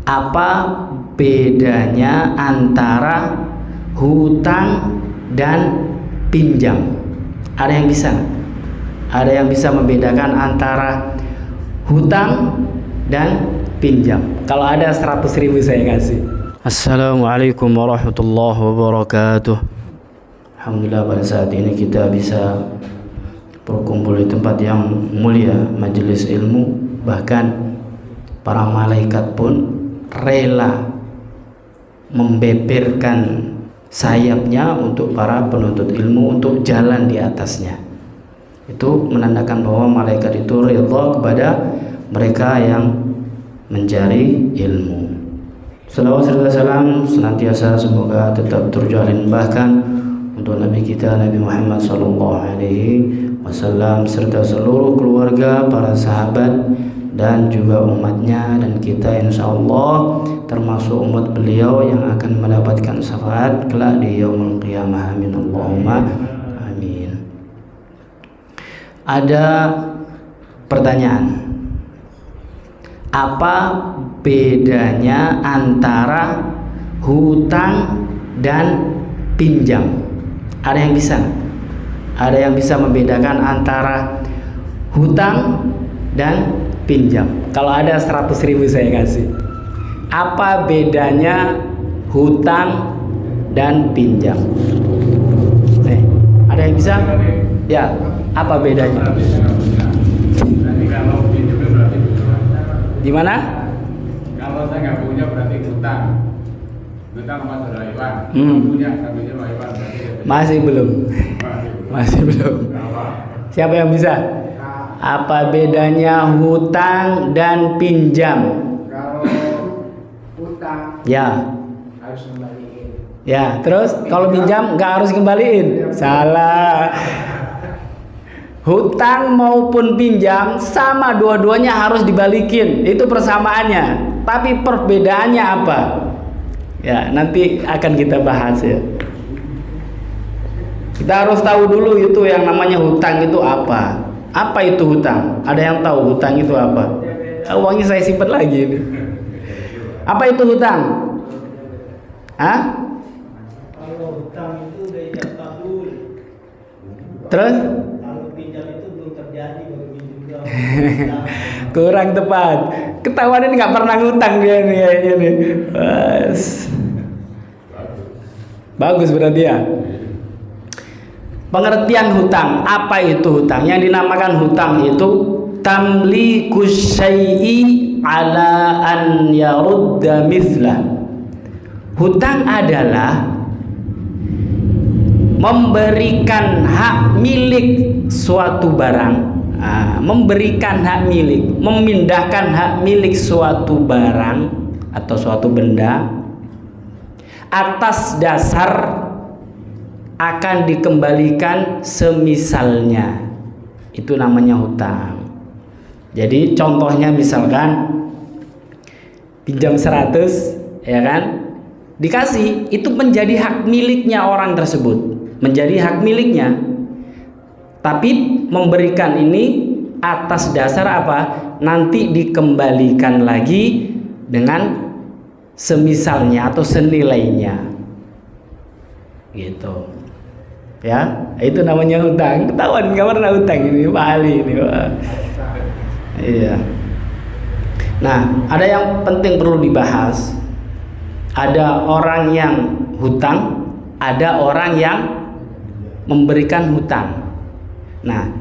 Apa bedanya antara hutang dan pinjam? Ada yang bisa? Ada yang bisa membedakan antara hutang dan pinjam? Kalau ada 100.000 saya kasih. Assalamualaikum warahmatullahi wabarakatuh. Alhamdulillah pada saat ini kita bisa berkumpul di tempat yang mulia, majelis ilmu. Bahkan para malaikat pun rela membeberkan sayapnya untuk para penuntut ilmu untuk jalan di atasnya. Itu menandakan bahwa malaikat itu ridha kepada mereka yang mencari ilmu. Salawat serta salam senantiasa semoga tetap terjalin bahkan untuk Nabi kita Nabi Muhammad SAW serta seluruh keluarga, para sahabat dan juga umatnya, dan kita insya Allah termasuk umat beliau yang akan mendapatkan syafaat kelak di yaumul qiyamah. Amin Allahumma amin. Ada pertanyaan, apa bedanya antara hutang dan pinjam? Ada yang bisa? Ada yang bisa membedakan antara hutang dan pinjam? Kalau ada 100.000 saya kasih. Apa bedanya hutang dan pinjam? Ada yang bisa? Ya, apa bedanya? Gimana? Kalau saya nggak punya berarti hutang. Hutang sama saudara Iwan. Punya satunya Pak Iwan. Masih belum. Masih belum. Siapa yang bisa? Apa bedanya hutang dan pinjam? Kalau hutang Ya. harus kembaliin. Ya, terus kalau pinjam nggak harus kembaliin? Salah. Hutang maupun pinjam sama, dua-duanya harus dibalikin. Itu persamaannya. Tapi perbedaannya apa? Ya, nanti akan kita bahas ya. Kita harus tahu dulu itu yang namanya hutang itu apa. Apa itu hutang? Ada yang tahu hutang itu apa? Uangnya saya simpan lagi ini. Apa itu hutang? Hah? Kalau hutang itu dari kabul. Terus? Kalau pinjam itu belum terjadi bagi juga. Kurang tepat. Ketahuan ini nggak pernah ngutang dia nih kayaknya nih. Bagus berarti ya. Pengertian hutang, apa itu hutang? Yang dinamakan hutang itu tamlikus syai'i ala an yarudda mithlah. Hutang adalah memberikan hak milik suatu barang, memberikan hak milik, memindahkan hak milik suatu barang atau suatu benda atas dasar akan dikembalikan semisalnya. Itu namanya hutang. Jadi contohnya misalkan pinjam 100, ya kan? Dikasih, itu menjadi hak miliknya orang tersebut, menjadi hak miliknya. Tapi memberikan ini atas dasar apa? Nanti dikembalikan lagi dengan semisalnya atau senilainya. Gitu. Ya, itu namanya hutang. Ketahuan nggak pernah hutang ini Pak Ali ini. Wah. Iya. Nah, ada yang penting perlu dibahas. Ada orang yang hutang, ada orang yang memberikan hutang. Nah,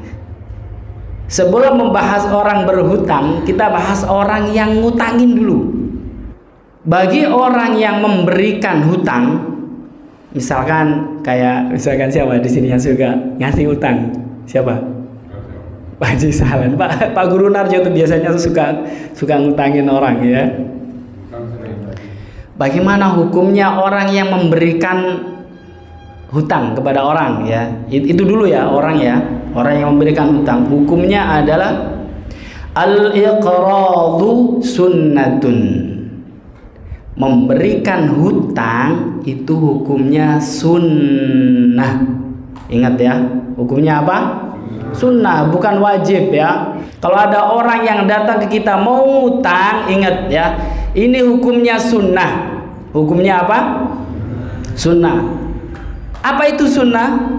sebelum membahas orang berhutang, kita bahas orang yang ngutangin dulu. Bagi orang yang memberikan hutang, misalkan siapa di sini yang suka ngasih hutang? Siapa? Pak Haji Sahlan. Pak Guru Narjo itu biasanya suka ngutangin orang ya. Bagaimana hukumnya orang yang memberikan hutang kepada orang ya? Itu dulu ya, orang yang memberikan hutang. Hukumnya adalah al-iqradu sunnatun. Memberikan hutang itu hukumnya sunnah. Ingat ya, hukumnya apa? Sunnah, bukan wajib ya. Kalau ada orang yang datang ke kita mau ngutang, ingat ya, ini hukumnya sunnah. Hukumnya apa? Sunnah. Apa itu sunnah?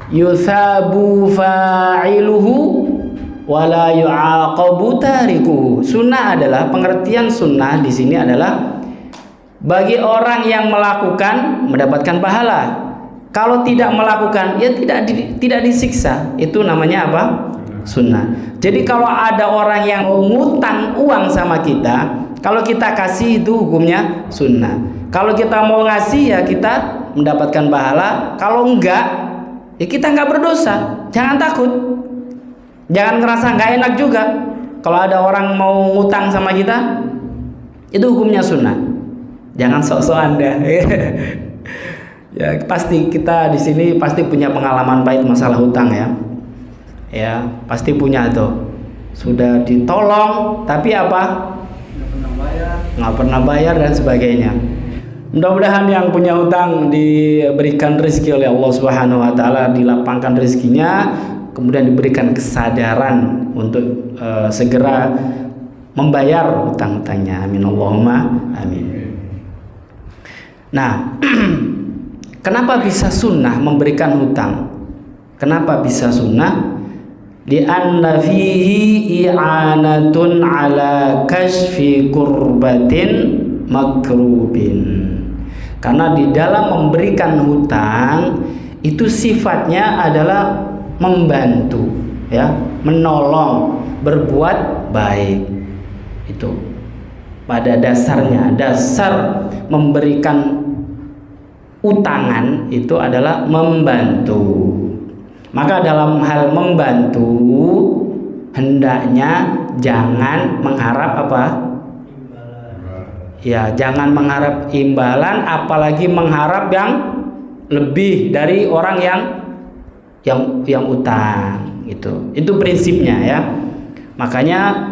Yuthabu fa'iluhu wala yu'aqabu tarikuhu. Sunnah adalah, pengertian sunnah di sini adalah bagi orang yang melakukan mendapatkan pahala. Kalau tidak melakukan, ya tidak disiksa. Itu namanya apa? Sunnah. Jadi kalau ada orang yang ngutang uang sama kita, kalau kita kasih itu hukumnya sunnah. Kalau kita mau ngasih ya kita mendapatkan pahala. Kalau enggak, ya kita enggak berdosa. Jangan takut. Jangan ngerasa enggak enak juga. Kalau ada orang mau ngutang sama kita, itu hukumnya sunnah. Jangan sok-sok Anda. Ya pasti kita di sini pasti punya pengalaman pahit masalah hutang ya. Ya pasti punya tuh. Sudah ditolong tapi apa? Nggak pernah bayar dan sebagainya. Mudah-mudahan yang punya hutang diberikan rezeki oleh Allah Subhanahu Wa Taala, dilapangkan rezekinya, kemudian diberikan kesadaran untuk segera membayar hutang-hutangnya. Amin Allahumma amin. Nah. Kenapa bisa sunnah memberikan hutang? Kenapa bisa sunnah? Li'anna fihi i'anatun ala kashfi kurbatin makrubin. Karena di dalam memberikan hutang itu sifatnya adalah membantu, ya, menolong, berbuat baik. Itu pada dasarnya, dasar memberikan utangan itu adalah membantu. Maka dalam hal membantu hendaknya jangan mengharap apa? Ya, jangan mengharap imbalan, apalagi mengharap yang lebih dari orang yang utang. Itu prinsipnya ya. Makanya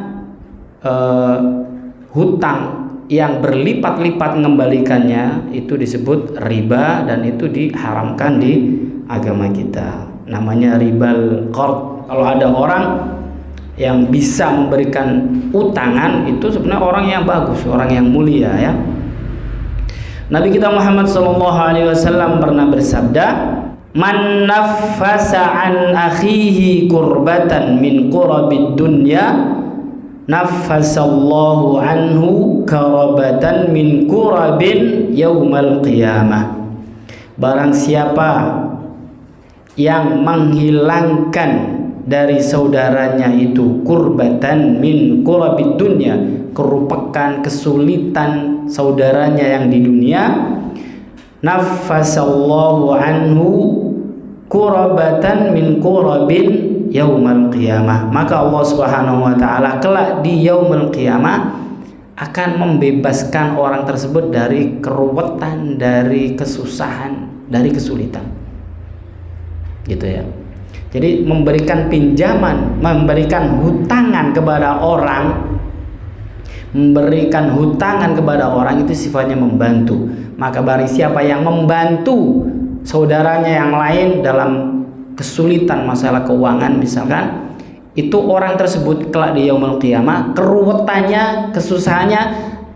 hutang yang berlipat-lipat mengembalikannya itu disebut riba, dan itu diharamkan di agama kita. Namanya ribal qard. Kalau ada orang yang bisa memberikan utangan, itu sebenarnya orang yang bagus, orang yang mulia ya. Nabi kita Muhammad SAW pernah bersabda, "Man naffasa an akhihi kurbatan min qurabid dunya, naffasallahu anhu karabatan min kurabin yaumal qiyamah." Barang siapa yang menghilangkan dari saudaranya itu kurbatan min kurabid dunya, kerupakan kesulitan saudaranya yang di dunia, naffasallahu anhu kurabatan min kurabin yaumal qiyamah, maka Allah Subhanahu wa taala kelak di yaumul qiyamah akan membebaskan orang tersebut dari keruwetan, dari kesusahan, dari kesulitan. Gitu ya. Jadi memberikan pinjaman, memberikan hutangan kepada orang, memberikan hutangan kepada orang itu sifatnya membantu. Maka barang siapa yang membantu saudaranya yang lain dalam kesulitan masalah keuangan misalkan, itu orang tersebut kelak di yaumul qiyamah keruwetannya, kesusahannya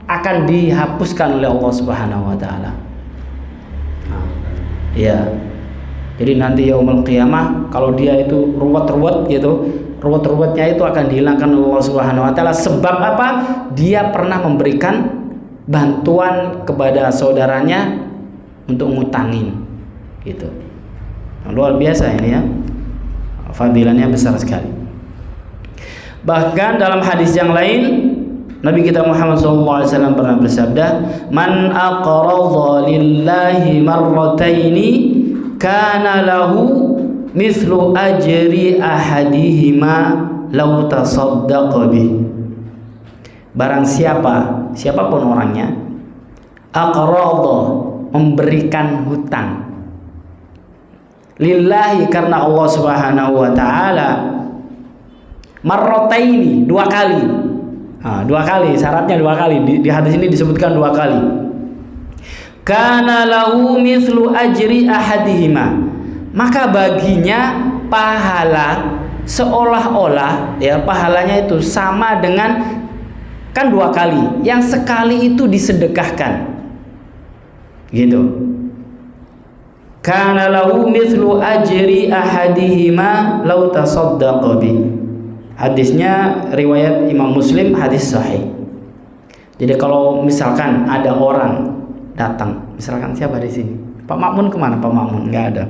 akan dihapuskan oleh Allah Subhanahu wa taala. Ya. Jadi nanti yaumul qiyamah kalau dia itu ruwet-ruwet gitu, ruwet-ruwetnya itu akan dihilangkan oleh Allah Subhanahu wa taala. Sebab apa? Dia pernah memberikan bantuan kepada saudaranya untuk ngutangin gitu. Luar biasa ini ya, fadilahnya besar sekali. Bahkan dalam hadis yang lain Nabi kita Muhammad SAW pernah bersabda, "Man aqradha lillahi marrataini kana lahu mithlu ajri ahadihima law tasaddaqa bih." Barang siapapun orangnya, aqradha, memberikan hutang, lillahi, karena Allah Subhanahu wa taala, marrataini, dua kali. Dua kali, syaratnya dua kali. Di hadis ini disebutkan dua kali. Kana lahu mithlu ajri ahadihima, maka baginya pahala seolah-olah ya pahalanya itu sama dengan kan 2 kali. Yang sekali itu disedekahkan. Gitu. Kana lahu mithlu ajri ahadihima law tasaddaqa bi. Hadisnya riwayat Imam Muslim, hadis sahih. Jadi kalau misalkan ada orang datang, misalkan siapa di sini? Pak Makmun kemana? Pak Makmun nggak ada.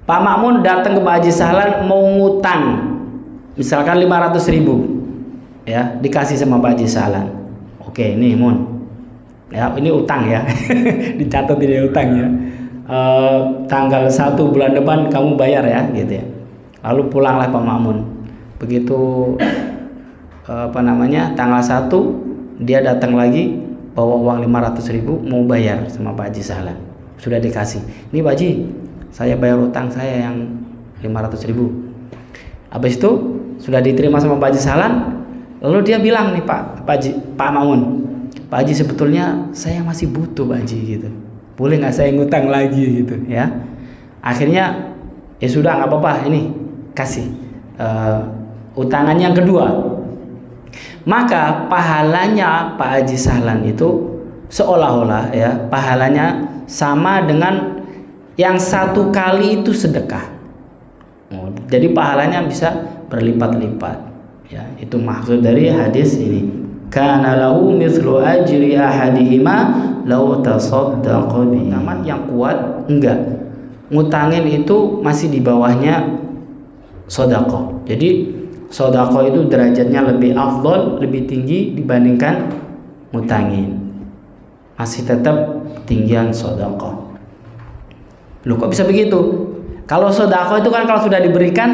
Pak Makmun datang ke Pak Haji Sahlan mau ngutang, misalkan 500.000, ya dikasih sama Pak Haji Sahlan. Oke, ini Mun, ya ini utang ya, dicatat ini utang ya. Tanggal 1 bulan depan kamu bayar ya, gitu ya. Lalu pulanglah Pak Makmun. Begitu tanggal 1 dia datang lagi bawa uang 500.000 mau bayar sama Pak Haji Sahlan. Sudah dikasih. Ini Pak Haji, saya bayar utang saya yang 500.000. Habis itu sudah diterima sama Pak Haji Sahlan. Lalu dia bilang nih Pak Makmun, Pak Haji sebetulnya saya masih butuh Pak Haji gitu. Boleh nggak saya ngutang lagi gitu ya? Akhirnya ya sudah nggak apa-apa, ini kasih utangan yang kedua. Maka pahalanya Pak Haji Sahlan itu seolah-olah ya pahalanya sama dengan yang 1 kali itu sedekah. Jadi pahalanya bisa berlipat-lipat. Ya, itu maksud dari hadis ini. Kana lahu mithlu ajri ahadihima law tasaddaqa bi. Tamat yang kuat enggak. Ngutangin itu masih di bawahnya sedekah. Jadi sedekah itu derajatnya lebih afdol, lebih tinggi dibandingkan ngutangin. Masih tetap tinggian sedekah. Loh kok bisa begitu? Kalau sedekah itu kan kalau sudah diberikan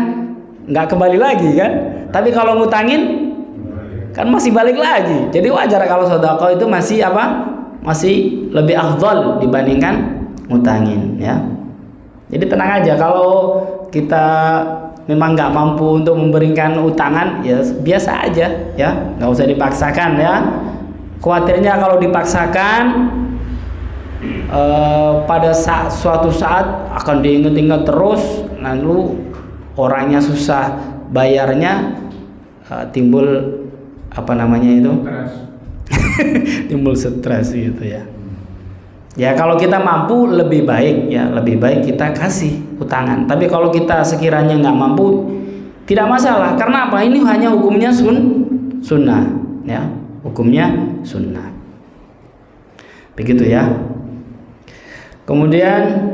nggak kembali lagi kan? Tapi kalau ngutangin kan masih balik lagi. Jadi wajar kalau sedekah itu masih masih lebih afdal dibandingkan ngutangin ya. Jadi tenang aja kalau kita memang nggak mampu untuk memberikan utangan ya biasa aja ya, nggak usah dipaksakan ya. Khawatirnya kalau dipaksakan pada suatu saat akan diingat-ingat terus, lalu orangnya susah bayarnya, timbul timbul stres gitu ya. Ya kalau kita mampu lebih baik ya, lebih baik kita kasih utangan. Tapi kalau kita sekiranya nggak mampu tidak masalah, karena apa? Ini hanya hukumnya sunnah ya, hukumnya sunnah. Begitu ya. Kemudian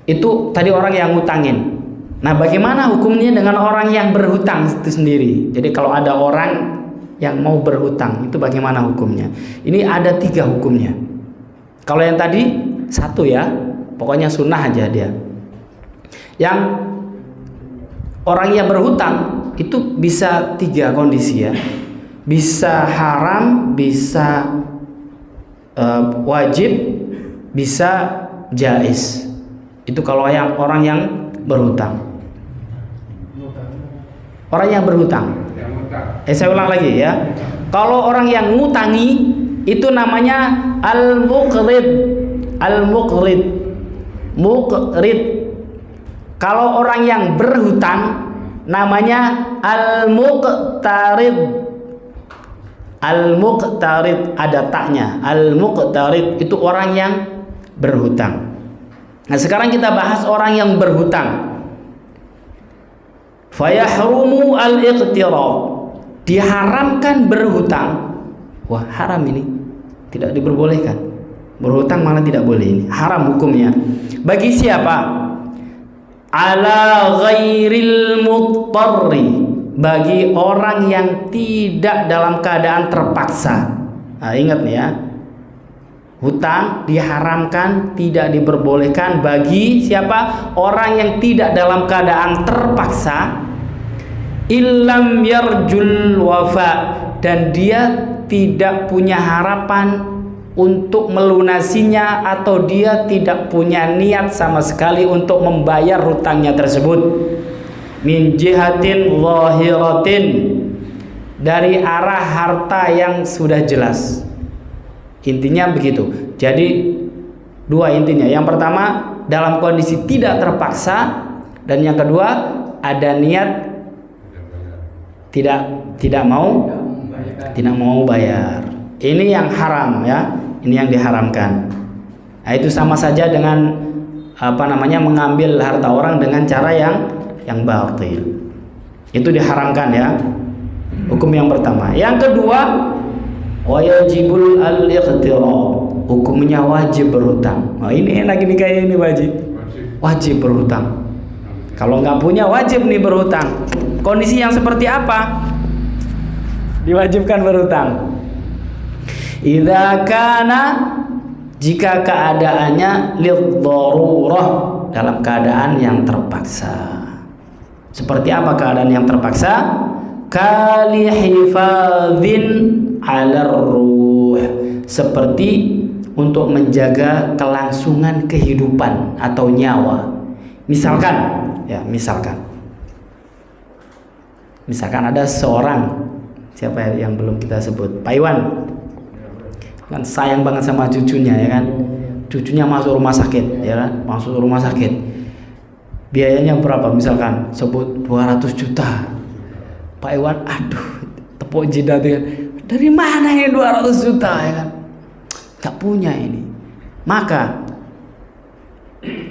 itu tadi orang yang ngutangin. Nah, bagaimana hukumnya dengan orang yang berhutang itu sendiri? Jadi kalau ada orang yang mau berhutang, itu bagaimana hukumnya? Ini ada 3 hukumnya. Kalau yang tadi 1 ya, pokoknya sunnah aja dia. Yang orang yang berhutang itu bisa 3 kondisi ya. Bisa haram, bisa wajib, bisa jaiz. Itu kalau orang yang berhutang. Orang yang berhutang. Saya ulang lagi ya. Kalau orang yang ngutangi itu namanya al-muqrid. Al-muqrid. Muqrid. Kalau orang yang berhutang namanya al-muqtarid. Al-muqtarid ada taknya. Al-muqtarid itu orang yang berhutang. Nah, sekarang kita bahas orang yang berhutang. Fayahrumu al-iqtirab, diharamkan berhutang. Wah, haram ini, tidak diperbolehkan. Berhutang malah tidak boleh, ini haram hukumnya. Bagi siapa? Ala ghairil muttarri, bagi orang yang tidak dalam keadaan terpaksa. Nah, ingat nih ya, hutang diharamkan, tidak diperbolehkan bagi siapa? Orang yang tidak dalam keadaan terpaksa. Illam yarjul wafa, dan dia tidak punya harapan untuk melunasinya, atau dia tidak punya niat sama sekali untuk membayar hutangnya tersebut. Min jihatin zahiratin, dari arah harta yang sudah jelas. Intinya begitu. Jadi 2 intinya. Yang pertama, dalam kondisi tidak terpaksa, dan yang kedua ada niat tidak mau bayar. Ini yang haram ya, ini yang diharamkan. Nah, itu sama saja dengan mengambil harta orang dengan cara yang batil. Itu diharamkan ya. Hukum yang pertama. Yang kedua, wajibul al-iqtirad. Hukumnya wajib berhutang. Nah, ini enak ini kayak ini wajib berhutang. Kalau nggak punya wajib nih berhutang. Kondisi yang seperti apa diwajibkan berhutang? Idza kana, jika keadaannya lidharurah, dalam keadaan yang terpaksa. Seperti apa keadaan yang terpaksa? Kali hifadzin 'ala ruh, seperti untuk menjaga kelangsungan kehidupan atau nyawa. Misalkan ada seorang, siapa yang belum kita sebut, Pak Iwan, kan sayang banget sama cucunya ya kan, cucunya masuk rumah sakit ya kan, biayanya berapa, misalkan sebut 200 juta. Pak Iwan, aduh, tepuk jidat ya, dari mana ini 200 juta ya kan, gak punya ini. Maka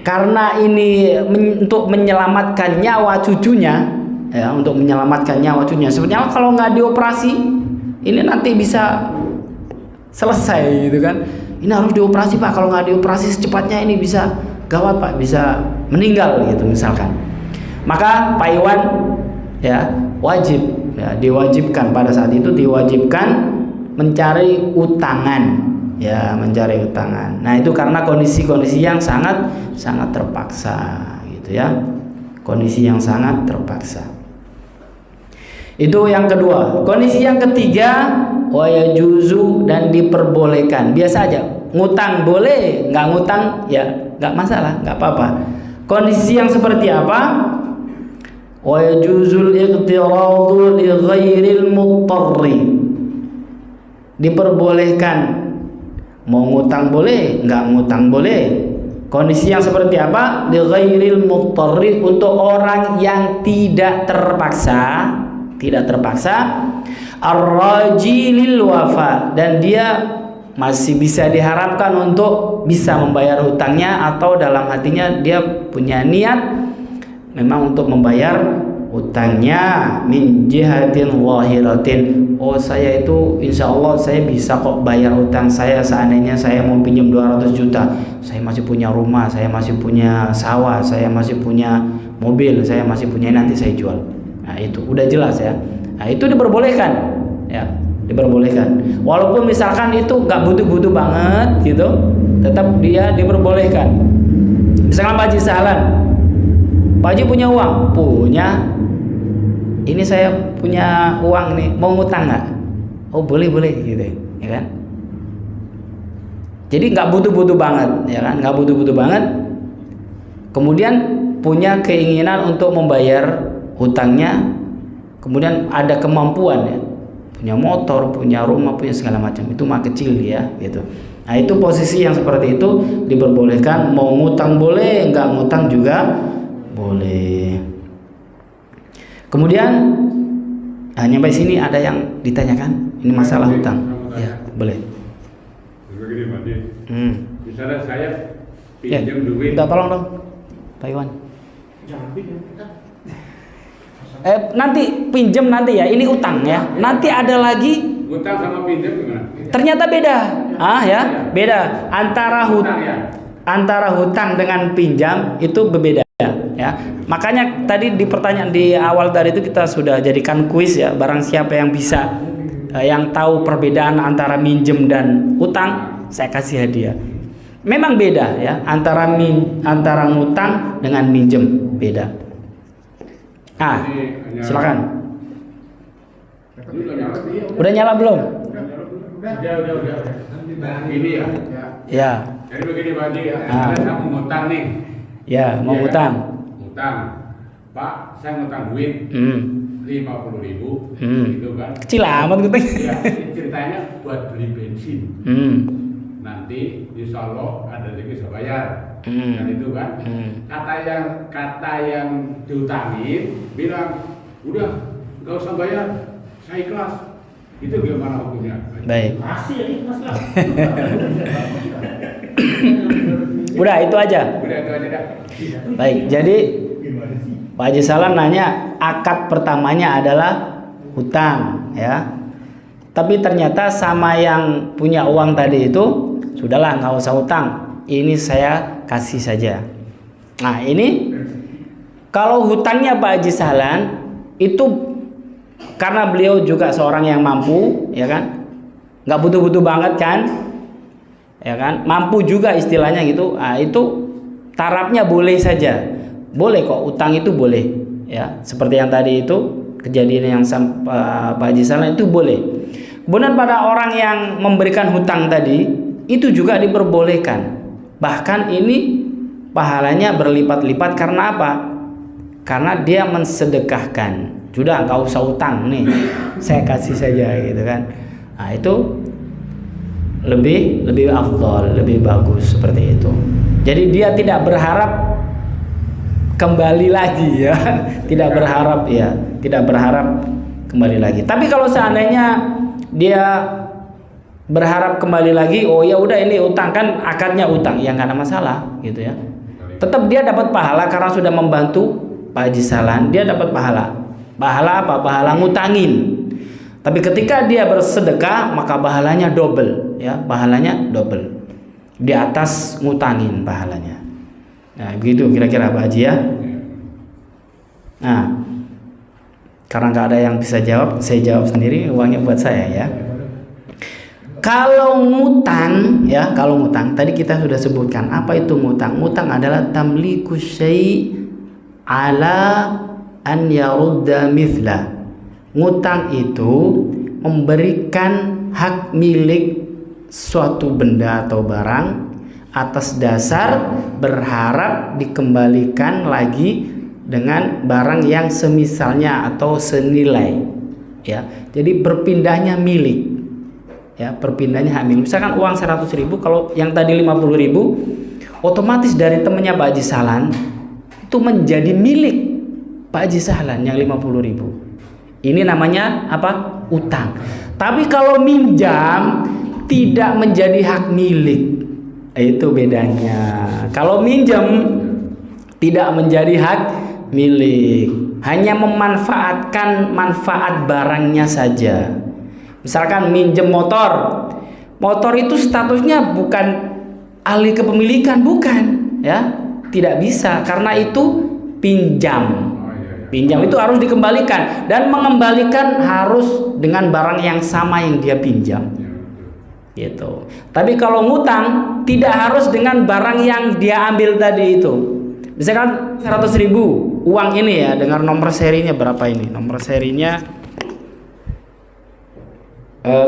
karena ini untuk menyelamatkan nyawa cucunya ya, sebenarnya kalau nggak dioperasi ini nanti bisa selesai gitu kan. Ini harus dioperasi Pak, kalau nggak dioperasi secepatnya ini bisa gawat Pak, bisa meninggal gitu misalkan. Maka Pak Iwan ya wajib ya, diwajibkan pada saat itu diwajibkan mencari utangan. Nah, itu karena kondisi-kondisi yang sangat terpaksa gitu ya. Kondisi yang sangat terpaksa. Itu yang kedua. Kondisi yang ketiga, wa yajuzu, dan diperbolehkan. Biasa aja, ngutang boleh, nggak ngutang ya nggak masalah, nggak apa-apa. Kondisi yang seperti apa? Wa yajuzul iqtiradu li ghairil mutarri. Diperbolehkan, mau ngutang boleh, nggak ngutang boleh. Kondisi yang seperti apa? Li ghairil mutarri, untuk orang yang tidak terpaksa, ar-rajilil wafa, dan dia masih bisa diharapkan untuk bisa membayar hutangnya, atau dalam hatinya dia punya niat memang untuk membayar hutangnya, min jihatin wahiratin. Oh, saya itu insya Allah saya bisa kok bayar hutang saya. Seandainya saya mau pinjam 200 juta, saya masih punya rumah, saya masih punya sawah, saya masih punya mobil, saya masih punya, nanti saya jual. Nah, itu udah jelas ya. Nah, itu diperbolehkan ya, diperbolehkan. Walaupun misalkan itu nggak butuh-butuh banget gitu, tetap dia diperbolehkan. Misalkan Pak Haji Sahlan, Pak Haji punya uang, ini saya punya uang nih, mau ngutang nggak? Oh, boleh gitu ya kan. Jadi nggak butuh-butuh banget ya kan, nggak butuh-butuh banget. Kemudian punya keinginan untuk membayar hutangnya, kemudian ada kemampuan ya, punya motor, punya rumah, punya segala macam, itu mah kecil ya gitu. Nah, itu posisi yang seperti itu diperbolehkan, mau ngutang boleh, nggak ngutang juga boleh. Kemudian nyampe sini ada yang ditanyakan, ini masalah hutang ya, boleh. Begini Pak Di, misalnya saya Ya, pinjam duit. minta tolong dong, Pak Iwan. Jangan pinjam. Nanti pinjam nanti ya, ini utang ya. Nanti ada lagi. Utang sama pinjam gimana? Ternyata beda. Ya, beda antara hutang dengan pinjam itu berbeda ya. Makanya tadi di pertanyaan di awal tadi itu kita sudah jadikan kuis ya. Barang siapa yang bisa yang tahu perbedaan antara minjem dan utang, saya kasih hadiah. Memang beda ya, antara ngutang dengan minjem beda. Silakan. Udah nyala belum? Udah. Ini ya. Ya. Jadi begini Pak Haji, saya mau ngutang nih. Ya, mau ngutang. Ngutang. Pak, saya ngutang duit 50.000 gitu kan. Kecil amat ngutang. Ya, ceritanya buat beli bensin. nanti insya Allah ada yang bisa bayar. Kan itu kan. Kata yang diutangin bilang udah nggak usah bayar, saya ikhlas. Itu gimana hukumnya? Baik. Masih ikhlas lah. Udah itu aja. Udah itu aja dah. Baik, jadi Pak Haji Salam nanya akad pertamanya adalah hutang, ya. Tapi ternyata sama yang punya uang tadi itu sudahlah nggak usah hutang, ini saya kasih saja. Nah ini kalau hutangnya Pak Haji Salam itu karena beliau juga seorang yang mampu, ya kan, nggak butuh-butuh banget kan, ya kan, mampu juga istilahnya gitu. Nah, itu tarafnya boleh saja, boleh kok, utang itu boleh, ya. Seperti yang tadi itu kejadian yang Pak Haji Salam itu boleh. Kemudian pada orang yang memberikan hutang tadi itu juga diperbolehkan. Bahkan ini pahalanya berlipat-lipat karena apa? Karena dia mensedekahkan. Sudah nggak usah utang nih, saya kasih saja gitu kan. Nah itu lebih afdol, lebih bagus seperti itu. Jadi dia tidak berharap kembali lagi ya, tidak berharap kembali lagi. Tapi kalau seandainya dia berharap kembali lagi, oh ya udah ini utang kan akadnya utang, ya nggak ada masalah gitu ya. Tetap dia dapat pahala karena sudah membantu Pak Haji Salam, dia dapat pahala. Pahala apa? Pahala ngutangin. Tapi ketika dia bersedekah maka pahalanya double, ya, pahalanya double. Di atas ngutangin pahalanya. Nah, begitu kira-kira Pak Haji ya. Nah, karena nggak ada yang bisa jawab, saya jawab sendiri, uangnya buat saya ya. Kalau ngutang, ya, kalau ngutang tadi kita sudah sebutkan apa itu ngutang. Ngutang adalah tamliku syai' ala an yarudda mithla. Ngutang itu memberikan hak milik suatu benda atau barang atas dasar berharap dikembalikan lagi dengan barang yang semisalnya atau senilai, ya. Jadi berpindahnya milik, ya, perpindahnya hak milik. Misalkan uang 100.000, kalau yang tadi 50.000, otomatis dari temannya Pak Haji Salam itu menjadi milik Pak Haji Salam yang 50.000. Ini namanya apa? Utang. Tapi kalau minjam tidak menjadi hak milik, itu bedanya. Kalau minjam tidak menjadi hak milik, hanya memanfaatkan manfaat barangnya saja. Misalkan minjem motor itu statusnya bukan ahli kepemilikan, bukan, ya, tidak bisa karena itu pinjam. Pinjam itu harus dikembalikan, dan mengembalikan harus dengan barang yang sama yang dia pinjam, gitu. Tapi kalau ngutang tidak harus dengan barang yang dia ambil tadi itu. Misalkan 100.000 uang ini ya, dengan nomor serinya berapa ini? Nomor serinya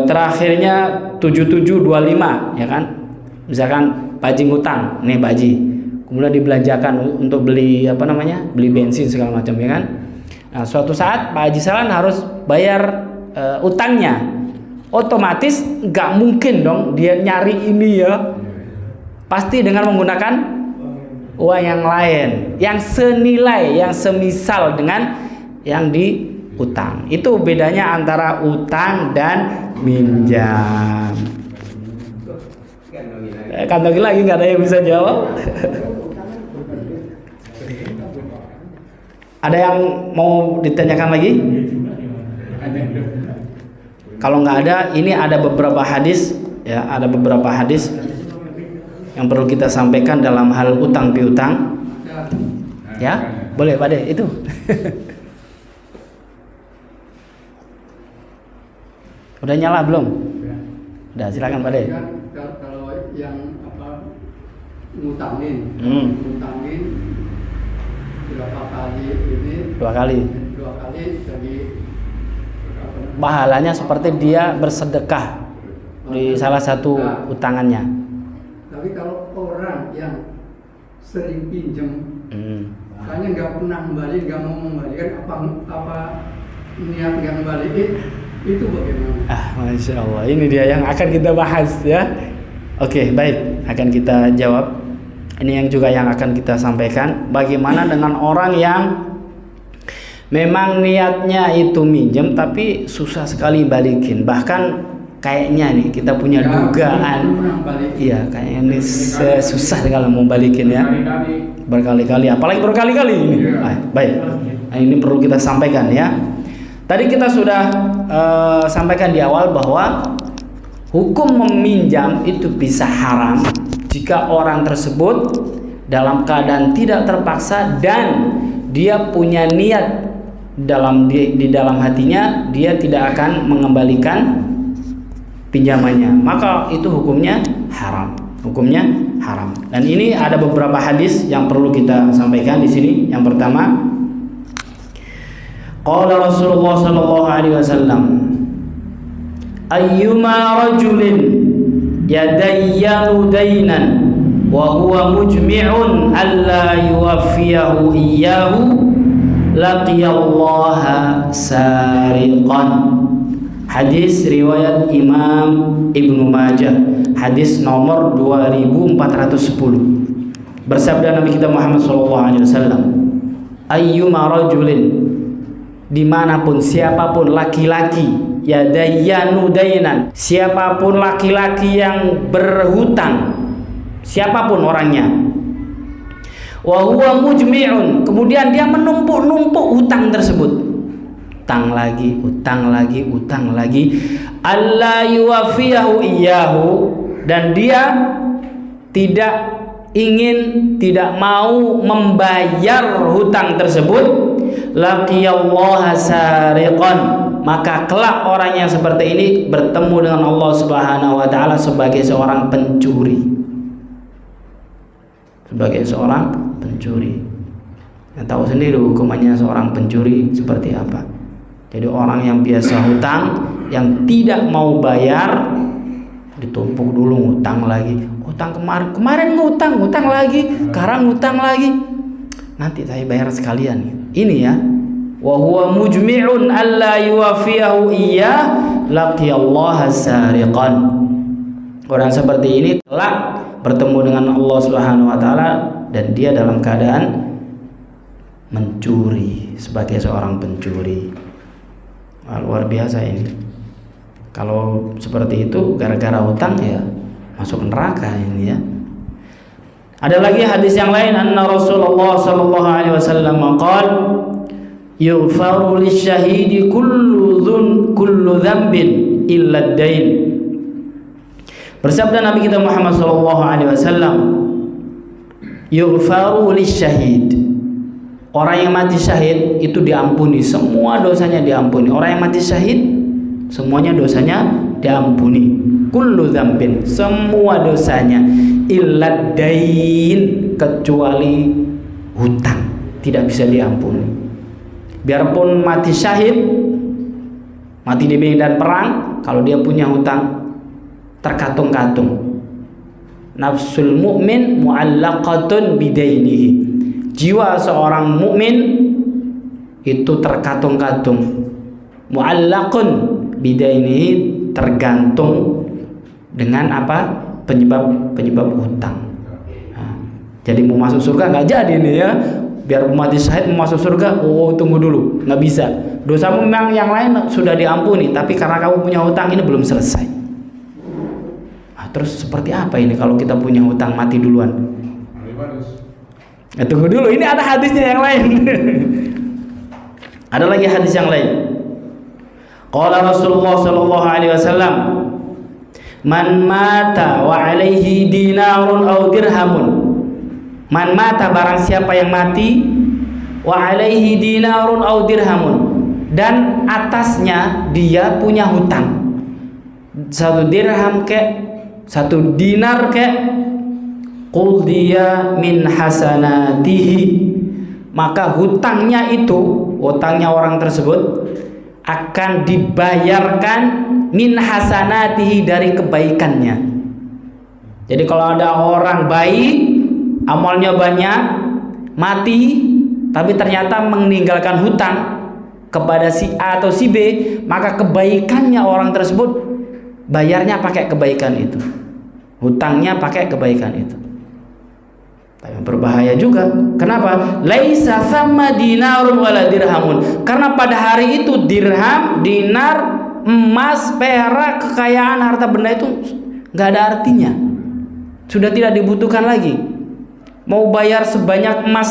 terakhirnya 7725, ya kan? Misalkan Pak Haji ngutang, nih Pak Haji, kemudian dibelanjakan untuk beli apa namanya, beli bensin segala macam, ya kan. Nah, suatu saat Pak Haji Salam harus bayar utangnya, otomatis nggak mungkin dong dia nyari ini ya, pasti dengan menggunakan uang yang lain, yang senilai, yang semisal dengan yang diutang. Itu bedanya antara utang dan minjam. Kantongin lagi, nggak ada yang bisa jawab. Ada yang mau ditanyakan lagi? Kalau nggak ada, ini ada beberapa hadis, ya, ada beberapa hadis yang perlu kita sampaikan dalam hal utang piutang. Ya, boleh Pak De, itu. Udah nyala belum? Udah, silakan Pak De. Kalau yang apa, ngutangin berapa kali ini? 2 kali. 2 kali jadi Pahalanya seperti dia bersedekah di salah satu utangannya. Tapi kalau orang yang sering pinjam, makanya nggak pernah kembali, nggak mau mengembalikan, apa niat nggak kembaliin, itu bagaimana? Masya Allah, ini dia yang akan kita bahas ya. Oke, baik, akan kita jawab. Ini yang juga yang akan kita sampaikan. Bagaimana dengan orang yang memang niatnya itu minjem tapi susah sekali balikin. Bahkan kayaknya nih kita punya dugaan. Iya, kayaknya ini susah kalau mau balikin ya. Berkali-kali, apalagi berkali-kali ini. Baik. Nah, ini perlu kita sampaikan ya. Tadi kita sudah sampaikan di awal bahwa hukum meminjam itu bisa haram jika orang tersebut dalam keadaan tidak terpaksa dan dia punya niat di dalam hatinya dia tidak akan mengembalikan pinjamannya, maka itu hukumnya haram. Hukumnya haram. Dan ini ada beberapa hadis yang perlu kita sampaikan di sini. Yang pertama, qala Rasulullah sallallahu alaihi wasallam, ayyuma rajulin yadayyanu daynan wa huwa mujmi'un alla yuwaffiyahu iyyahu laqiyallaha sariqan. Hadis riwayat Imam Ibnu Majah, hadis nomor 2410. Bersabda Nabi kita Muhammad SAW, ayyuma rajulin, dimanapun siapapun laki-laki, yadayyanu daynan, siapapun laki-laki yang berhutang, siapapun orangnya, wa huwa mujmi'un, kemudian dia menumpuk-numpuk hutang tersebut, utang lagi, alla yuwafiyahu iyyahu, dan dia tidak mau membayar hutang tersebut, laqiyallaha sariqan, maka kelak orang yang seperti ini bertemu dengan Allah Subhanahu wa taala sebagai seorang pencuri. Yang tahu sendiri hukumannya seorang pencuri seperti apa. Jadi orang yang biasa hutang, yang tidak mau bayar, ditumpuk dulu, ngutang lagi. Utang kemarin ngutang lagi, sekarang ngutang lagi. Nanti saya bayar sekalian. Ini ya. Wa huwa mujmi'un alla yuwafiyahu iyyah laqiyallaha sariqan. Orang seperti ini kelak bertemu dengan Allah Subhanahu wa taala dan dia dalam keadaan mencuri, sebagai seorang pencuri. Luar biasa ini. Kalau seperti itu gara-gara hutang ya masuk neraka ini ya. Ada lagi hadis yang lain, anna Rasulullah sallallahu alaihi wasallam qala yughfaru lisyahidi kullu dhanbin illa ad-dain. Bersabda Nabi kita Muhammad sallallahu alaihi wasallam, yughfaru lisyahid, orang yang mati syahid itu diampuni, semua dosanya diampuni. Orang yang mati syahid semuanya dosanya diampuni. Kullu dzambin, semua dosanya, illa dain, kecuali hutang, tidak bisa diampuni. Biarpun mati syahid, mati di medan perang, kalau dia punya hutang terkatung-katung. Nafsul mu'min mu'allaqatun bidainihi, jiwa seorang mukmin itu terkatung-katung, mu'allaqun bidainihi, tergantung dengan apa? Penyebab hutang. Nah, jadi mau masuk surga nggak jadi nih ya. Biar mati syahid mau masuk surga, tunggu dulu, nggak bisa. Dosamu memang yang lain sudah diampuni, tapi karena kamu punya hutang ini belum selesai. Nah, terus seperti apa ini kalau kita punya hutang mati duluan? Tunggu dulu, ini ada hadisnya yang lain. Ada lagi hadis yang lain. Qala Rasulullah sallallahu alaihi wasallam, man mata wa alaihi dinarun aw dirhamun. Man mata, barang siapa yang mati, wa alaihi dinarun aw dirhamun, dan atasnya dia punya hutang. 1 dirham ke, 1 dinar ke, qul dia min hasanatihi, maka hutangnya itu, hutangnya orang tersebut akan dibayarkan min hasanatihi, dari kebaikannya. Jadi kalau ada orang baik, amalnya banyak, mati tapi ternyata meninggalkan hutang kepada si A atau si B, maka kebaikannya orang tersebut bayarnya pakai kebaikan itu. hutangnya pakai kebaikan itu. Tapi berbahaya juga. Kenapa? Laisa thamma dinarun wala dirhamun. Karena pada hari itu dirham, dinar, emas, perak, kekayaan, harta benda itu nggak ada artinya. Sudah tidak dibutuhkan lagi. Mau bayar sebanyak emas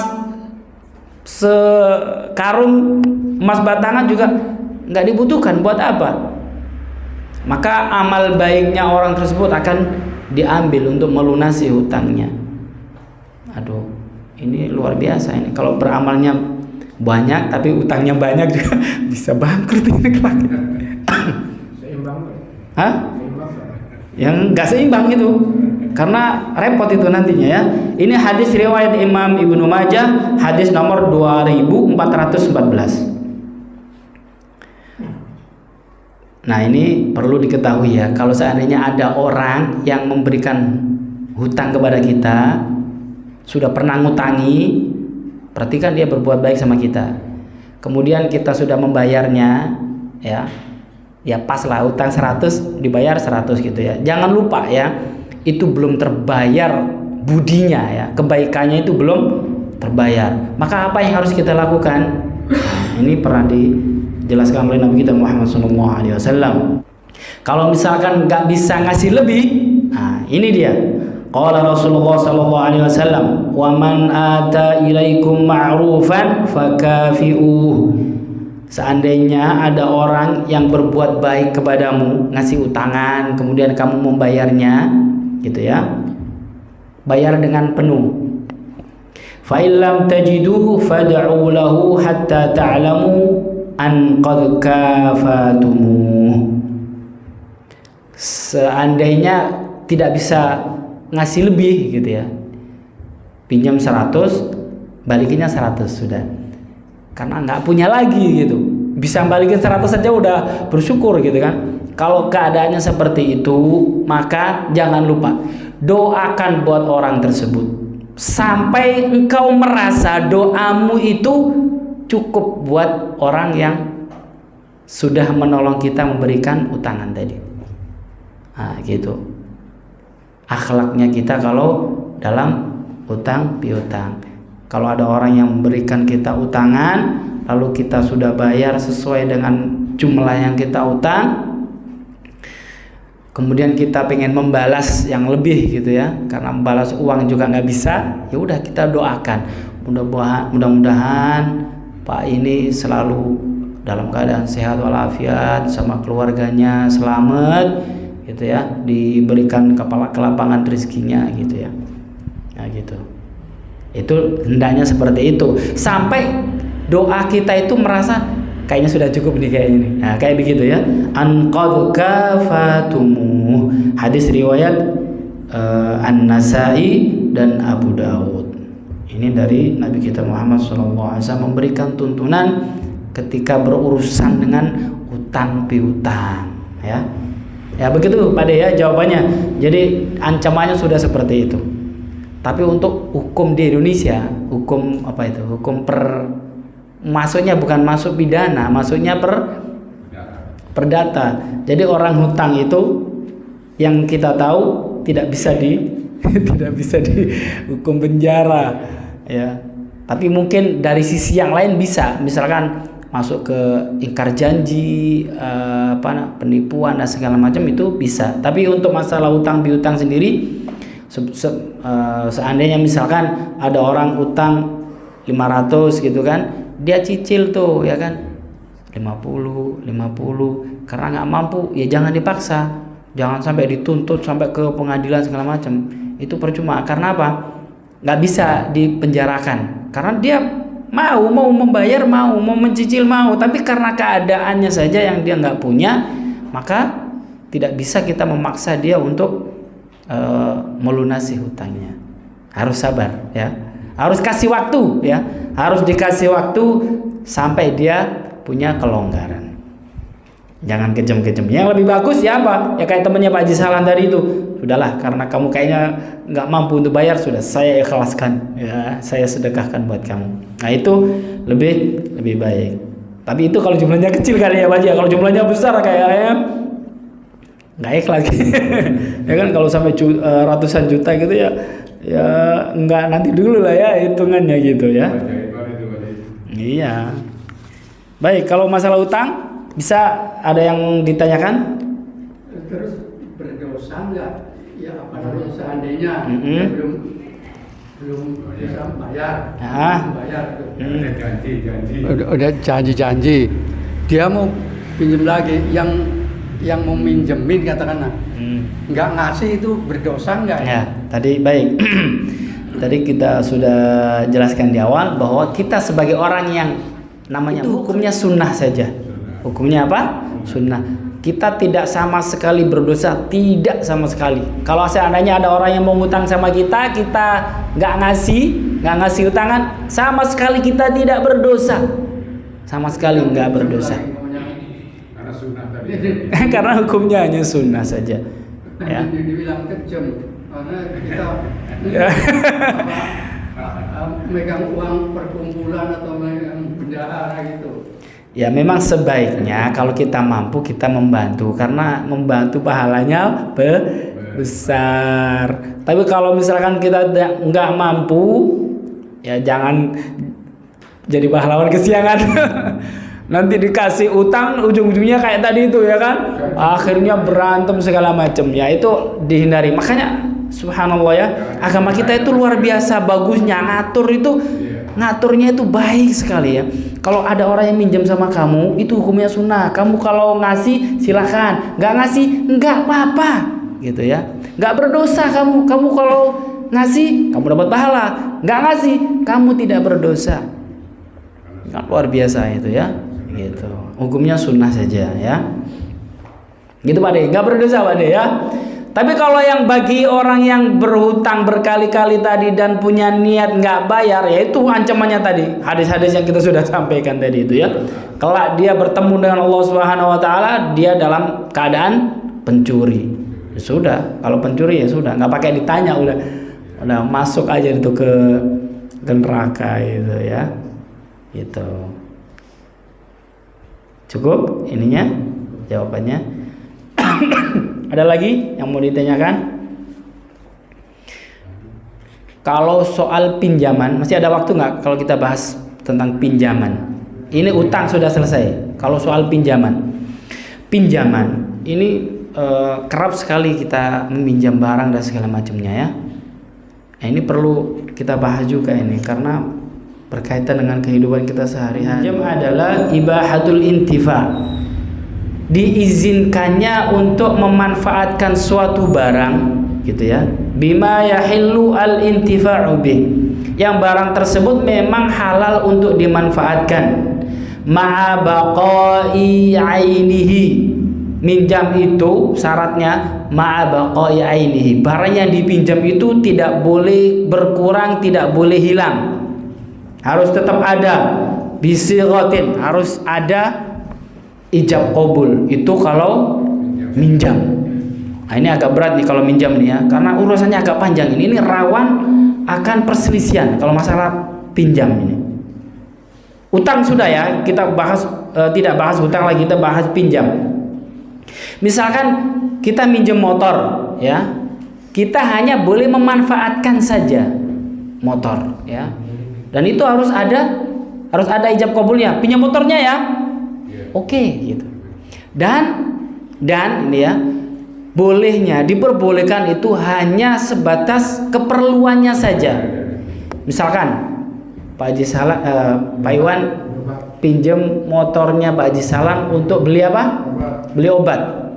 sekarung emas batangan juga nggak dibutuhkan. Buat apa? Maka amal baiknya orang tersebut akan diambil untuk melunasi hutangnya. Aduh, ini luar biasa ini. Kalau beramalnya banyak tapi utangnya banyak juga bisa bangkrut ini kelak. Seimbang. Hah? Yang nggak seimbang itu, karena repot itu nantinya ya. Ini hadis riwayat Imam Ibnu Majah, hadis nomor 2414. Nah, ini perlu diketahui ya, kalau seandainya ada orang yang memberikan hutang kepada kita, sudah pernah ngutangi, berarti kan dia berbuat baik sama kita. Kemudian kita sudah membayarnya, ya pas lah, hutang 100 dibayar 100 gitu ya. Jangan lupa ya, itu belum terbayar budinya ya, kebaikannya itu belum terbayar. Maka apa yang harus kita lakukan? Nah, ini pernah dijelaskan oleh Nabi kita Muhammad SAW. Kalau misalkan nggak bisa ngasih lebih, nah ini dia. Qala Rasulullah sallallahu alaihi wasallam, "Wa man ata ilaikum ma'rufan fakafi'uh." Seandainya ada orang yang berbuat baik kepadamu, ngasih utangan, kemudian kamu membayarnya, gitu ya. Bayar dengan penuh. Fa illam tajidu fad'u lahu hatta ta'lamu an qad kafatumu. Seandainya tidak bisa ngasih lebih gitu ya, pinjam 100 balikinnya 100 sudah, karena nggak punya lagi gitu, bisa balikin 100 saja udah bersyukur gitu kan. Kalau keadaannya seperti itu, maka jangan lupa doakan buat orang tersebut sampai engkau merasa doamu itu cukup buat orang yang sudah menolong kita memberikan utangan tadi. Nah gitu akhlaknya kita kalau dalam utang piutang. Kalau ada orang yang memberikan kita utangan, lalu kita sudah bayar sesuai dengan jumlah yang kita utang, kemudian kita pengen membalas yang lebih gitu ya, karena membalas uang juga nggak bisa, ya udah kita doakan, mudah-mudahan Pak ini selalu dalam keadaan sehat walafiat, sama keluarganya selamat gitu ya, diberikan kelapangan rezekinya gitu ya. Nah gitu. Itu hendaknya seperti itu. Sampai doa kita itu merasa kayaknya sudah cukup nih kayaknya nih. Nah, kayak begitu ya. An qad kafatumu. Hadis riwayat An-Nasa'i dan Abu Dawud. Ini dari Nabi kita Muhammad SAW memberikan tuntunan ketika berurusan dengan utang piutang ya. Ya begitu Pak De ya jawabannya. Jadi ancamannya sudah seperti itu. Tapi untuk hukum di Indonesia, hukum apa itu? Hukum maksudnya bukan masuk pidana, maksudnya perdata. Jadi orang hutang itu yang kita tahu tidak bisa tidak bisa dihukum penjara ya. Tapi mungkin dari sisi yang lain bisa, misalkan masuk ke ingkar janji, penipuan dan segala macam itu bisa. Tapi untuk masalah utang piutang sendiri, seandainya misalkan ada orang utang 500 gitu kan, dia cicil tuh ya kan 50 karena nggak mampu ya jangan dipaksa, jangan sampai dituntut sampai ke pengadilan segala macam, itu percuma. Karena apa? Nggak bisa dipenjarakan karena dia mau membayar, mau mencicil, mau, tapi karena keadaannya saja yang dia nggak punya, maka tidak bisa kita memaksa dia untuk melunasi hutangnya. Harus sabar ya, harus kasih waktu ya, harus dikasih waktu sampai dia punya kelonggaran. Jangan kejam-kejam. Yang lebih bagus ya apa? Ya kayak temannya Pak Haji Salan tadi itu. Sudahlah, karena kamu kayaknya nggak mampu untuk bayar, sudah saya ikhlaskan ya, saya sedekahkan buat kamu. Nah itu lebih baik. Tapi itu kalau jumlahnya kecil kali ya Pak Haji. Kalau jumlahnya besar kayaknya nggak ikhlas. Ya kan kalau sampai ratusan juta gitu ya nggak, nanti dulu lah ya hitungannya gitu ya. Iya. Baik, kalau masalah utang bisa ada yang ditanyakan? Terus berdosa nggak? Ya apa namanya, seandainya dia belum bisa bayar, bayar itu. Udah janji, dia mau pinjam lagi, yang mau minjemin katakanlah nggak ngasih, itu berdosa nggak? Ya, tadi baik. Tadi kita sudah jelaskan di awal bahwa kita sebagai orang yang namanya itu hukumnya sunnah saja. Hukumnya apa? Sunnah. Kita tidak sama sekali berdosa, tidak sama sekali. Kalau seandainya ada orang yang mau ngutang sama kita nggak ngasih utangan, sama sekali kita tidak berdosa, sama sekali nggak berdosa. Karena sunnah tadi. Karena hukumnya hanya sunnah saja. Ya. Dibilang kejam karena kita megang uang perkumpulan atau megang bendahara gitu. Ya memang sebaiknya kalau kita mampu kita membantu, karena membantu pahalanya besar. Tapi kalau misalkan kita nggak mampu, ya jangan jadi pahlawan kesiangan. Nanti dikasih utang ujung-ujungnya kayak tadi itu ya kan, akhirnya berantem segala macam. Ya itu dihindari. Makanya subhanallah ya, agama kita itu luar biasa bagusnya, ngaturnya itu baik sekali ya. Kalau ada orang yang minjem sama kamu, itu hukumnya sunnah. Kamu kalau ngasih silahkan, nggak ngasih nggak apa-apa gitu ya. Nggak berdosa kamu. Kamu kalau ngasih kamu dapat pahala, nggak ngasih kamu tidak berdosa. Kan luar biasa itu ya. Gitu. Hukumnya sunnah saja ya. Gitu Pak De, nggak berdosa Pak De ya. Tapi kalau yang bagi orang yang berhutang berkali-kali tadi dan punya niat nggak bayar, ya itu ancamannya tadi. Hadis-hadis yang kita sudah sampaikan tadi itu ya. Kelak dia bertemu dengan Allah Subhanahu Wa Taala, dia dalam keadaan pencuri. Ya sudah, kalau pencuri ya sudah, nggak pakai ditanya, udah masuk aja itu ke neraka itu ya. Gitu. Cukup ininya jawabannya. Ada lagi yang mau ditanyakan? Kalau soal pinjaman, masih ada waktu nggak kalau kita bahas tentang pinjaman? Ini utang sudah selesai. Kalau soal pinjaman ini kerap sekali kita meminjam barang dan segala macamnya ya. Nah, ini perlu kita bahas juga ini karena berkaitan dengan kehidupan kita sehari-hari. Pinjam adalah ibahatul intifa. Diizinkannya untuk memanfaatkan suatu barang gitu ya, bima yahillu al intifa'u bih, yang barang tersebut memang halal untuk dimanfaatkan, ma'a baqai ainihi. Minjam itu syaratnya ma'a baqai ainihi, barang yang dipinjam itu tidak boleh berkurang, tidak boleh hilang, harus tetap ada, bisighatin, harus ada ijab qabul. Itu kalau minjam. Nah, ini agak berat nih kalau minjam nih ya, karena urusannya agak panjang ini rawan akan perselisihan kalau masalah pinjam ini. Utang sudah ya, kita bahas tidak bahas utang lagi, kita bahas pinjam. Misalkan kita minjem motor ya, kita hanya boleh memanfaatkan saja motor ya, dan itu harus ada ijab qabulnya. Pinjam motornya ya, oke gitu. Dan ini ya, bolehnya diperbolehkan itu hanya sebatas keperluannya saja. Misalkan Pak Haji Salang, Pak Iwan pinjam motornya Pak Haji Salang untuk beli apa? Beli obat.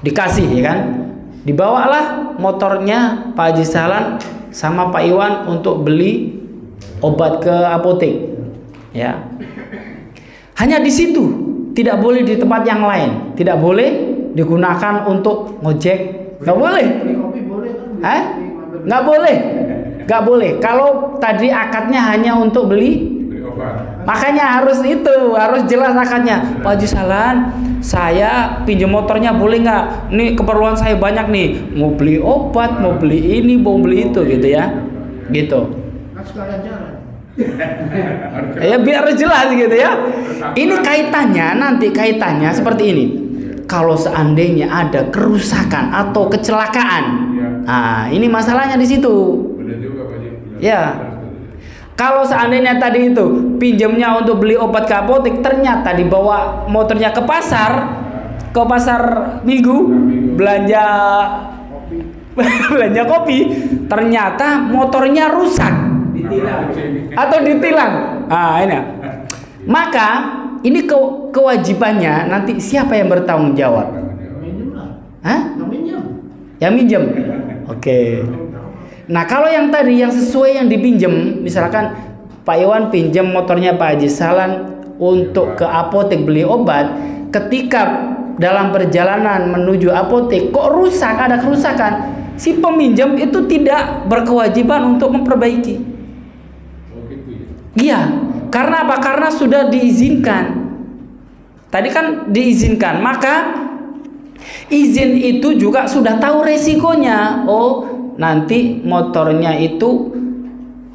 Dikasih ya kan? Dibawalah motornya Pak Haji Salang sama Pak Iwan untuk beli obat ke apotek. Ya. Hanya di situ, tidak boleh di tempat yang lain, tidak boleh digunakan untuk ngojek, nggak boleh. Nggak boleh. Kalau tadi akadnya hanya untuk beli obat, makanya harus jelas akadnya. Pak Haji Salan, saya pinjam motornya boleh nggak? Nih keperluan saya banyak nih, mau beli obat, mau beli ini, mau beli itu gitu ya, gitu. Ya biar jelas gitu ya. Ini kaitannya seperti ini. kalau seandainya ada kerusakan atau kecelakaan, nah ini masalahnya di situ. Benar juga Pak Haji. Ya. Kalau seandainya tadi itu pinjamnya untuk beli obat ke apotek, ternyata dibawa motornya ke pasar Minggu belanja kopi, ternyata motornya rusak atau ditilang. Nah, ini. Maka ini kewajibannya nanti siapa yang bertanggung jawab? Minjem lah. Hah? Yang minjem. Yang minjem. Oke. Nah, kalau yang tadi yang sesuai yang dipinjam, misalkan Pak Iwan pinjam motornya Pak Haji Salan untuk ke apotek beli obat, ketika dalam perjalanan menuju apotek kok rusak, ada kerusakan, si peminjam itu tidak berkewajiban untuk memperbaiki. Oh gitu ya. Iya, karena apa? Karena sudah diizinkan. Tadi kan diizinkan, maka izin itu juga sudah tahu resikonya. Oh, nanti motornya itu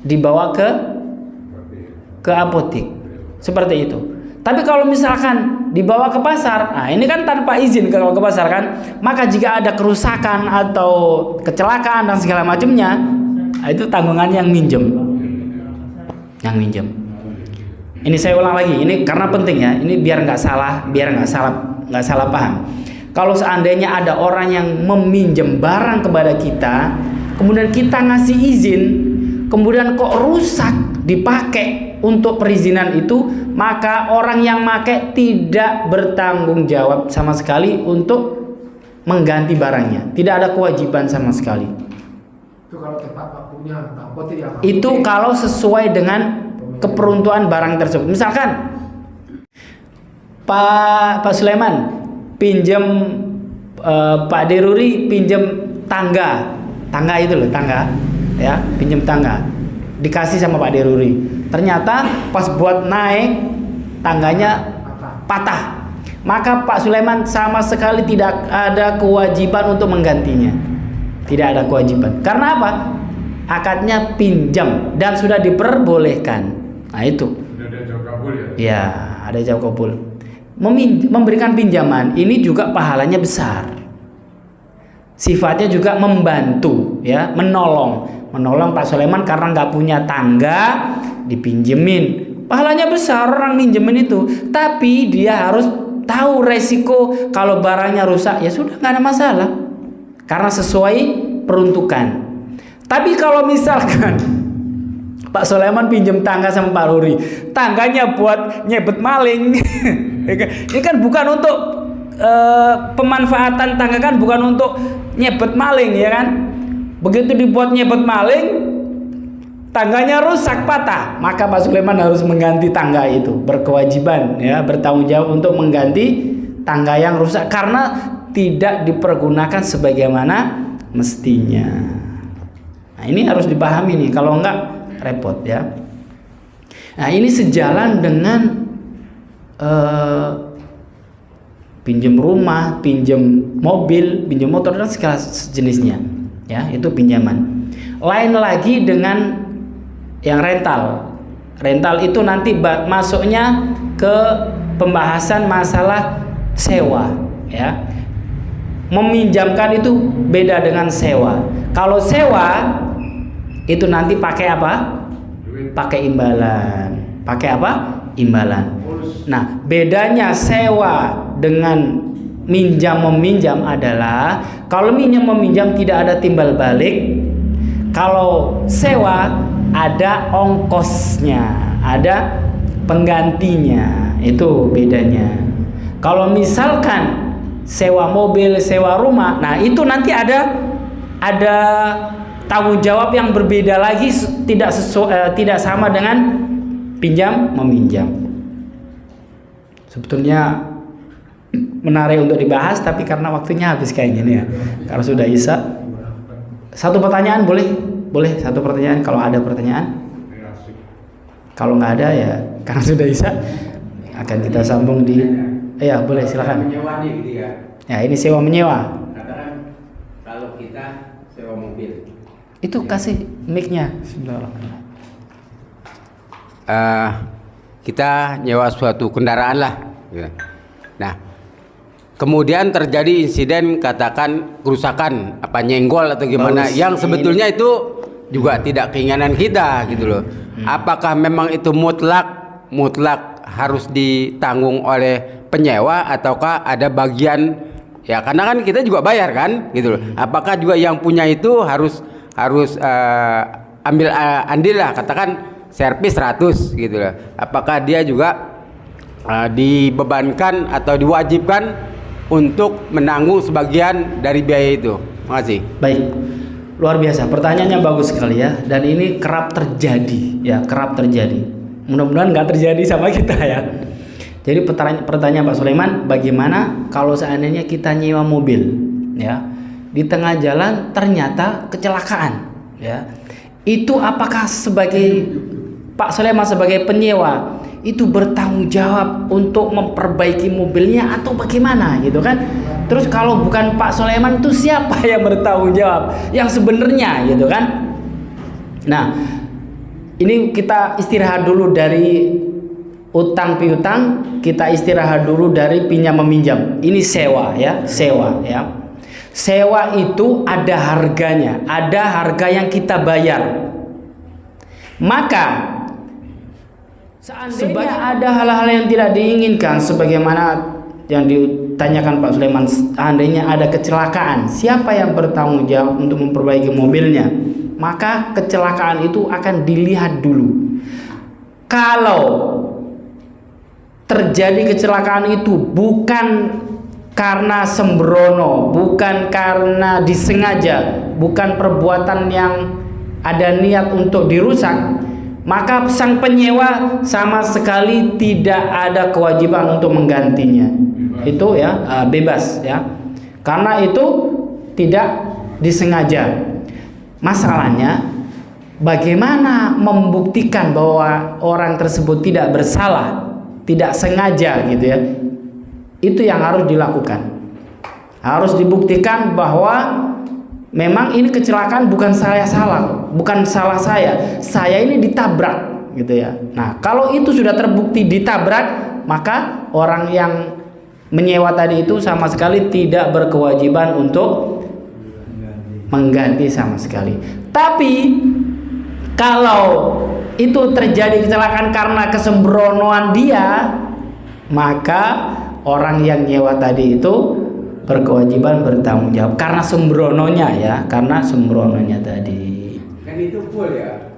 dibawa ke apotek, seperti itu. Tapi kalau misalkan dibawa ke pasar, nah ini kan tanpa izin kalau ke pasar kan, maka jika ada kerusakan atau kecelakaan dan segala macamnya, nah itu tanggungan yang minjem. Ini saya ulang lagi, ini karena penting ya, ini biar nggak salah paham. Kalau seandainya ada orang yang meminjam barang kepada kita, kemudian kita ngasih izin, kemudian kok rusak dipakai untuk perizinan itu, maka orang yang pakai tidak bertanggung jawab sama sekali untuk mengganti barangnya. Tidak ada kewajiban sama sekali. Itu kalau tempat punya apotek ya. Itu kalau sesuai dengan keperuntukan barang tersebut. Misalkan Pak Sulaiman pinjam Pak Deruri pinjam tangga itu loh, tangga ya, pinjam tangga dikasih sama Pak Deruri, ternyata pas buat naik tangganya patah, maka Pak Sulaiman sama sekali tidak ada kewajiban untuk menggantinya, tidak ada kewajiban. Karena apa? Akadnya pinjam dan sudah diperbolehkan. Nah itu Sudah ada jawab kabul ya. ya, ada jawab kabul. Memberikan pinjaman ini juga pahalanya besar, sifatnya juga membantu ya, menolong Pak Sulaiman karena nggak punya tangga dipinjemin, pahalanya besar orang minjemin itu. Tapi dia harus tahu resiko kalau barangnya rusak, ya sudah nggak ada masalah karena sesuai peruntukan. Tapi kalau misalkan Pak Sulaiman pinjam tangga sama Pak Ruri, tangganya buat nyebet maling. Ini kan bukan untuk pemanfaatan tangga, kan bukan untuk nyebet maling ya kan. Begitu dibuat nyebet maling, tangganya rusak, patah, maka Pak Sulaiman harus mengganti tangga itu, berkewajiban ya, bertanggung jawab untuk mengganti tangga yang rusak karena tidak dipergunakan sebagaimana mestinya. Nah, ini harus dipahami nih, kalau enggak repot ya. Nah, ini sejalan dengan pinjam rumah, pinjam mobil, pinjam motor dan segala jenisnya ya, itu pinjaman. Lain lagi dengan yang rental. Rental itu nanti masuknya ke pembahasan masalah sewa ya. Meminjamkan itu beda dengan sewa. Kalau sewa itu nanti pakai apa? Pakai imbalan. Pakai apa? Imbalan. Nah, bedanya sewa dengan minjam-meminjam adalah kalau minjam-meminjam tidak ada timbal balik. Kalau sewa ada ongkosnya, ada penggantinya. Itu bedanya. Kalau misalkan sewa mobil, sewa rumah, nah itu nanti ada tanggung jawab yang berbeda lagi, tidak sama dengan pinjam meminjam. Sebetulnya menarik untuk dibahas, tapi karena waktunya habis kayak gini ya. Kalau sudah Isya, satu pertanyaan boleh satu pertanyaan kalau ada pertanyaan. Kalau nggak ada ya karena sudah Isya akan kita sambung di. Ya boleh silakan. Menyewa nih gitu ya. Ya ini sewa menyewa. Katakan kalau kita sewa mobil. Itu kasih mic-nya. Kita nyewa suatu kendaraan lah. Nah, kemudian terjadi insiden katakan kerusakan apa nyenggol atau gimana yang sebetulnya itu juga tidak keinginan kita gitu loh. Apakah memang itu mutlak harus ditanggung oleh penyewa ataukah ada bagian ya karena kan kita juga bayar kan gitu loh. Apakah juga yang punya itu harus ambil andil lah katakan servis 100 gitu loh. Apakah dia juga dibebankan atau diwajibkan untuk menanggung sebagian dari biaya itu? Makasih. Baik. Luar biasa, pertanyaannya bagus sekali ya, dan ini kerap terjadi ya, kerap terjadi. Mudah-mudahan nggak terjadi sama kita ya. Jadi pertanyaan Pak Sulaiman, bagaimana kalau seandainya kita nyewa mobil ya, di tengah jalan ternyata kecelakaan ya, itu apakah sebagai Pak Sulaiman sebagai penyewa itu bertanggung jawab untuk memperbaiki mobilnya atau bagaimana gitu kan? Terus kalau bukan Pak Sulaiman itu siapa yang bertanggung jawab yang sebenarnya gitu kan? Nah, ini kita istirahat dulu dari utang piutang, kita istirahat dulu dari pinjam meminjam. Ini sewa ya, sewa ya. Sewa itu ada harganya, ada harga yang kita bayar. Maka seandainya ada hal-hal yang tidak diinginkan sebagaimana yang ditanyakan Pak Sulaiman, seandainya ada kecelakaan, siapa yang bertanggung jawab untuk memperbaiki mobilnya? Maka kecelakaan itu akan dilihat dulu. Kalau terjadi kecelakaan itu bukan karena sembrono, bukan karena disengaja, bukan perbuatan yang ada niat untuk dirusak, maka sang penyewa sama sekali tidak ada kewajiban untuk menggantinya. Itu ya bebas ya, karena itu tidak disengaja. Masalahnya bagaimana membuktikan bahwa orang tersebut tidak bersalah, tidak sengaja gitu ya. Itu yang harus dilakukan. Harus dibuktikan bahwa memang ini kecelakaan bukan saya salah, bukan salah saya ini ditabrak gitu ya. Nah, kalau itu sudah terbukti ditabrak, maka orang yang menyewa tadi itu sama sekali tidak berkewajiban untuk mengganti sama sekali. Tapi kalau itu terjadi kecelakaan karena kesembronoan dia, maka orang yang nyewa tadi itu berkewajiban bertanggung jawab karena sembrononya ya, karena sembrononya tadi. Kan itu full ya.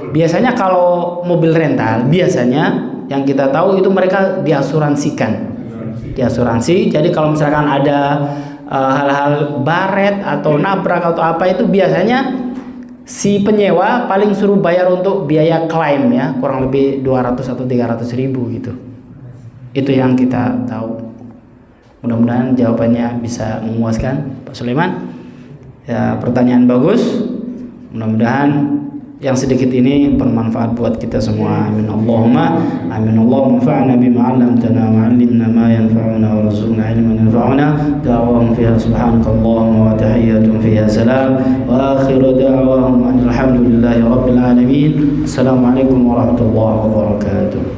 Biasanya kalau mobil rental, biasanya yang kita tahu itu mereka diasuransikan. Diasuransi. Jadi kalau misalkan ada hal-hal baret atau nabrak atau apa itu biasanya si penyewa paling suruh bayar untuk biaya klaim ya, kurang lebih 200 atau 300 ribu gitu. Itu yang kita tahu. Mudah-mudahan jawabannya bisa memuaskan Pak Sulaiman. Ya, pertanyaan bagus. Mudah-mudahan yang sedikit ini bermanfaat buat kita semua. Amin Allahumma amin. Allahumma fa'na bima 'allamtana wa 'allimna ma yanfa'una wa rzuqna ilman yanfa'una. Da'wahum fiha subhanakallahumma wa tahiyyatuhum fiha salam wa akhiru da'wahum alhamdulillahi rabbil alamin. Assalamualaikum warahmatullahi wabarakatuh.